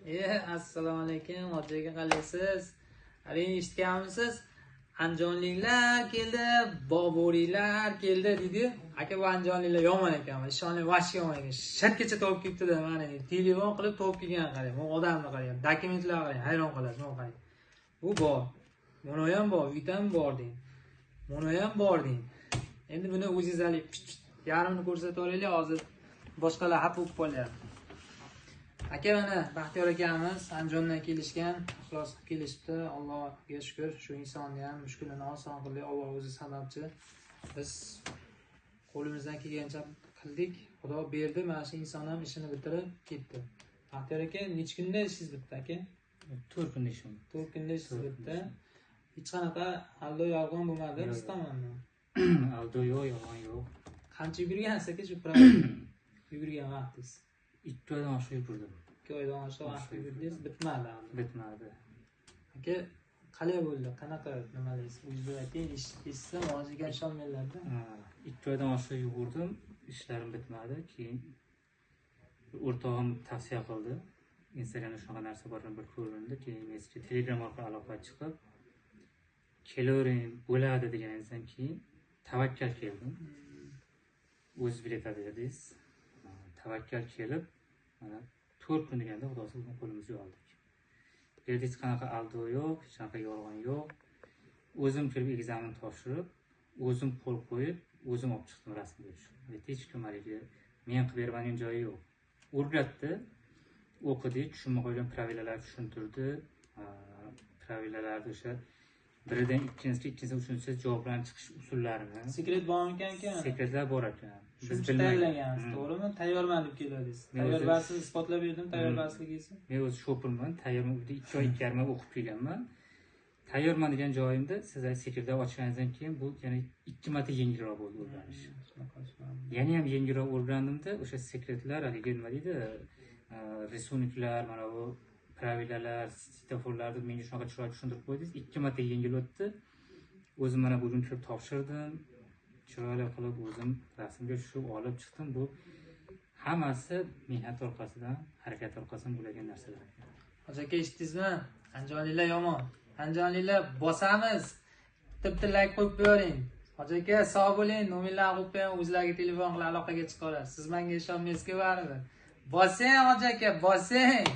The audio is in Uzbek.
Assalomu alaykum, hoji aka, qalaysiz? Haring eshitganmisiz? Andijonliklar keldi, Boburiylar keldi dedi. Aka, bu andijonliklar yomon ekan, ishonib vash yomon ekan. Shartgacha topib ketdi-da, mana telefon qilib topib kelgan qarang. Bu odamni qarang, dokumentlarga qarang, hayron qolasiz, mana qarang. Bu bor. Buni ham bor, vitam bor deng. Buni ham bor deng. Endi buni o'zingizlar yarmini ko'rsatib olaylik, hozir boshqalar xafa bo'lib qolyapti. Aka, mana Baxtiyor akamiz Andijondan kelishgan, ixlos kelishdi. Allohga shukr, shu insonni ham mushkulini oson qildi. Alloh o'zi sababchi. Biz qo'limizdan kelgancha qildik. Xudo berdi, mana shu inson ham ishini bitirib ketdi. Baxtiyor aka, necha kunda ishingiz bitdi aka? 4 kunda ishim. 4 kunda ishingiz bitdi. Hech qanaqa aldov yolg'on bo'lmadi biz tomonidan. Aldov yo'q, yolg'on yo'q. Qancha yugurgansiz aka shu proyekt yugurgan vaqtingiz? 2 oydan oshiq yugurdim. 2 oydan oshiq vaqt yugurdingiz, bitmadi. Bitmadi. Aka, qalay bo'ldi? Qanaqa nimalaysiz? O'zingiz ayting, eshitsam hozirga ishonmaylar-da. 2 oydan oshiq yugurdim, ishlarim bitmadi. Keyin o'rtog'im tavsiya qildi. Instagramda shunaqa narsa borligini bir ko'rindi. Keyin messenjer, Telegram orqali aloqaga chiqib, kelavering bo'ladi deganingizdan keyin tavakkal keldim. O'z bilet berdingiz. Tavakkal kelib, mana 4 kun deganda xudo solib qo'limizga oldik. Hech qanaqa aldov yo'q, hech qanaqa yolg'on yo'q. O'zim kelib ekzamen topshirib, o'zim qo'l qo'yib, o'zim olib chiqdim rasmga tushib. Hech kim haliga men qilib bermagan joyi yo'q. O'rgatdi, o'qidik, tushunma qo'ygan pravilalarni tushuntirdi. Pravilalarni o'sha biridan ikkinchisiga, uchinchisiga javoblarni chiqish usullarini. Sekret bormikan aka? Sekretlar bor ekan. Biz tayyorlaganmiz, to'g'rimi? Tayyorman deb keldingiz. Tayyorbarsiz isbotlab berdim, tayyorbarsligingizni. Men o'zi shopirman, tayyorman. 2 oy 2,5 oy o'qib kelganman. Tayyorman degan joyimda siz sekretlar ochganingizdan keyin bu yana 2 marta yengilroq bo'ldi o'rganish. Yana ham yengilroq o'rgandimda, o'sha sekretlar, haligi nima deydi, risoniklar, mana bu pravilalar, svetoforlarni menga shunaqa chiroyli tushuntirib qo'ydingiz. 2 marta yengil o'tdi. O'zim mana bugun kirib topshirdim. Chiroyli qilib o'zim rasmga tushib olib chiqdim. Bu hammasi mehnat orqasidan, harakat orqasidan bo'lgan narsalar. Hoji aka, eshitdingizmi? Andijonliklar yomon. Andijonliklar bosamiz. Bitta like qo'yib qo'ying. Hoji aka, sog' bo'ling. Nomerlarni qo'yib qo'ying, o'zlariga telefon qilib aloqaga chiqib olasiz. Siz menga ishonmaysizki baribir. Bosing, hoji aka, bosing.